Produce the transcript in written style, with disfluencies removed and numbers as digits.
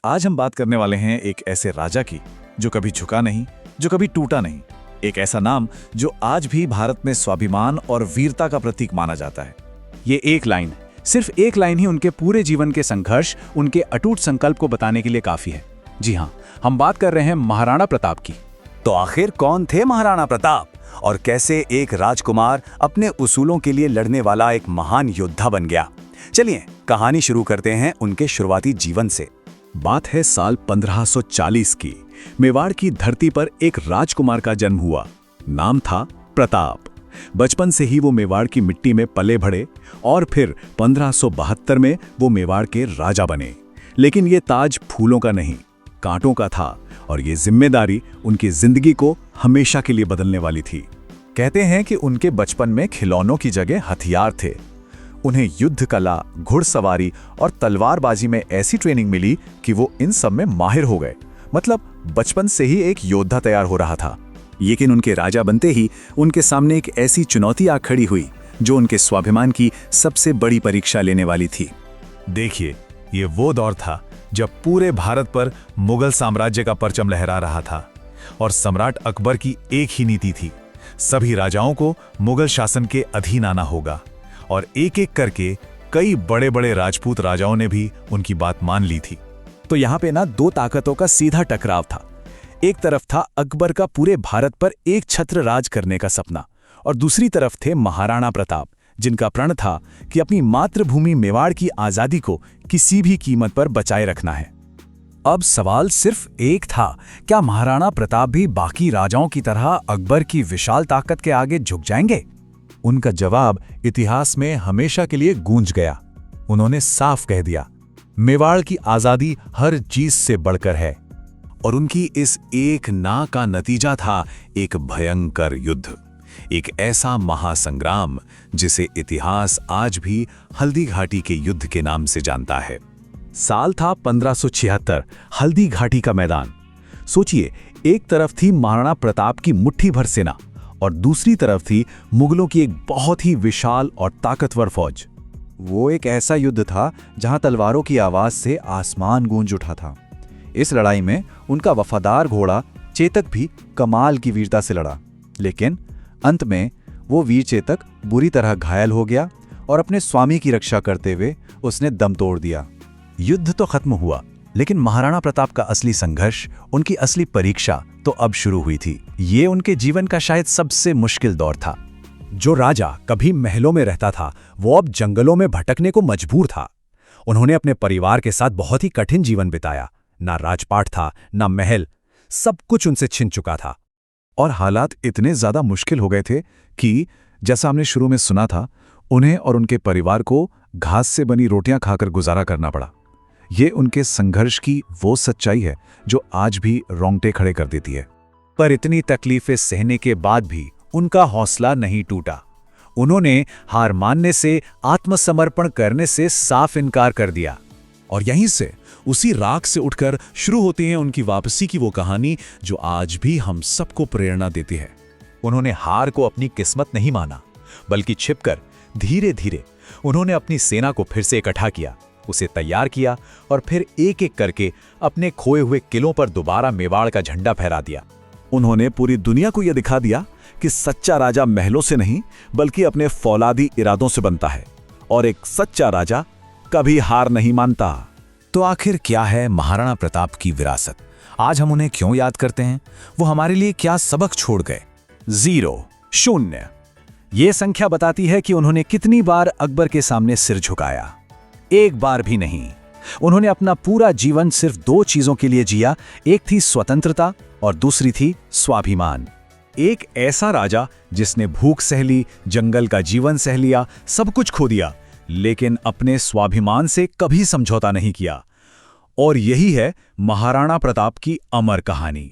आज हम बात करने वाले हैं एक ऐसे राजा की जो कभी झुका नहीं, जो कभी टूटा नहीं। एक ऐसा नाम जो आज भी भारत में स्वाभिमान और वीरता का प्रतीक माना जाता है। ये एक लाइन, सिर्फ एक लाइन ही उनके पूरे जीवन के संघर्ष, उनके अटूट संकल्प को बताने के लिए काफी है। जी हाँ, हम बात कर रहे हैं महाराणा प्रताप की। तो आखिर कौन थे महाराणा प्रताप और कैसे एक राजकुमार अपने उसूलों के लिए लड़ने वाला एक महान योद्धा बन गया? चलिए कहानी शुरू करते हैं उनके शुरुआती जीवन से। बात है साल 1540 की। मेवाड़ की धरती पर एक राजकुमार का जन्म हुआ। नाम था प्रताप। बचपन से ही वो मेवाड़ की मिट्टी में पले बढ़े और फिर 1572 में वो मेवाड़ के राजा बने। लेकिन ये ताज फूलों का नहीं, कांटों का था और ये जिम्मेदारी उनकी जिंदगी को हमेशा के लिए बदलने वाली थी। कहते हैं कि उनके बचपन में खिलौनों की जगह हथियार थे। उन्हें युद्ध कला, घुड़सवारी और तलवारबाजी में ऐसी ट्रेनिंग मिली कि वो इन सब में माहिर हो गए। मतलब बचपन से ही एक योद्धा तैयार हो रहा था। लेकिन उनके राजा बनते ही उनके सामने एक ऐसी चुनौती आ खड़ी हुई जो उनके स्वाभिमान की सबसे बड़ी परीक्षा लेने वाली थी। देखिए, ये वो दौर था जब पूरे भारत पर मुगल साम्राज्य का परचम लहरा रहा था और सम्राट अकबर की एक ही नीति थी, सभी राजाओं को मुगल शासन के अधीन आना होगा। और एक एक करके कई बड़े बड़े राजपूत राजाओं ने भी उनकी बात मान ली थी। तो यहाँ पे ना दो ताकतों का सीधा टकराव था। एक तरफ था अकबर का पूरे भारत पर एक छत्र राज करने का सपना और दूसरी तरफ थे महाराणा प्रताप, जिनका प्रण था कि अपनी मातृभूमि मेवाड़ की आजादी को किसी भी कीमत पर बचाए रखना है। अब सवाल सिर्फ एक था, क्या महाराणा प्रताप भी बाकी राजाओं की तरह अकबर की विशाल ताकत के आगे झुक जाएंगे? उनका जवाब इतिहास में हमेशा के लिए गूंज गया। उन्होंने साफ कह दिया, मेवाड़ की आजादी हर चीज से बढ़कर है। और उनकी इस एक ना का नतीजा था एक भयंकर युद्ध, एक ऐसा महासंग्राम जिसे इतिहास आज भी हल्दी घाटी के युद्ध के नाम से जानता है। साल था 1576, हल्दी घाटी का मैदान। सोचिए, एक तरफ थी महाराणा प्रताप की मुट्ठी भर सेना और दूसरी तरफ थी मुगलों की एक बहुत ही विशाल और ताकतवर फौज। वो एक ऐसा युद्ध था जहां तलवारों की आवाज से आसमान गूंज उठा था। इस लड़ाई में उनका वफादार घोड़ा चेतक भी कमाल की वीरता से लड़ा, लेकिन अंत में वो वीर चेतक बुरी तरह घायल हो गया और अपने स्वामी की रक्षा करते हुए उसने दम तोड़ दिया। युद्ध तो खत्म हुआ, लेकिन महाराणा प्रताप का असली संघर्ष, उनकी असली परीक्षा तो अब शुरू हुई थी। ये उनके जीवन का शायद सबसे मुश्किल दौर था। जो राजा कभी महलों में रहता था, वो अब जंगलों में भटकने को मजबूर था। उन्होंने अपने परिवार के साथ बहुत ही कठिन जीवन बिताया। ना राजपाट था, ना महल, सब कुछ उनसे छिन चुका था। और हालात इतने ज्यादा मुश्किल हो गए थे कि जैसा हमने शुरू में सुना था, उन्हें और उनके परिवार को घास से बनी रोटियां खाकर गुजारा करना पड़ा। ये उनके संघर्ष की वो सच्चाई है जो आज भी रोंगटे खड़े कर देती है। पर इतनी तकलीफें सहने के बाद भी उनका हौसला नहीं टूटा। उन्होंने हार मानने से, आत्मसमर्पण करने से साफ इनकार कर दिया। और यहीं से, उसी राख से उठकर शुरू होती है उनकी वापसी की वो कहानी जो आज भी हम सबको प्रेरणा देती है। उन्होंने हार को अपनी किस्मत नहीं माना, बल्कि छिपकर धीरे धीरे उन्होंने अपनी सेना को फिर से इकट्ठा किया, उसे तैयार किया और फिर एक एक करके अपने खोए हुए किलों पर दोबारा मेवाड़ का झंडा फहरा दिया। उन्होंने पूरी दुनिया को यह दिखा दिया कि सच्चा राजा महलों से नहीं, बल्कि अपने फौलादी इरादों से बनता है और एक सच्चा राजा कभी हार नहीं मानता। तो आखिर क्या है महाराणा प्रताप की विरासत? आज हम उन्हें क्यों याद करते हैं? वो हमारे लिए क्या सबक छोड़ गए? 0, 0 ये संख्या बताती है कि उन्होंने कितनी बार अकबर के सामने सिर झुकाया। एक बार भी नहीं। उन्होंने अपना पूरा जीवन सिर्फ दो चीजों के लिए जिया, एक थी स्वतंत्रता और दूसरी थी स्वाभिमान। एक ऐसा राजा जिसने भूख सह ली, जंगल का जीवन सह लिया, सब कुछ खो दिया, लेकिन अपने स्वाभिमान से कभी समझौता नहीं किया। और यही है महाराणा प्रताप की अमर कहानी।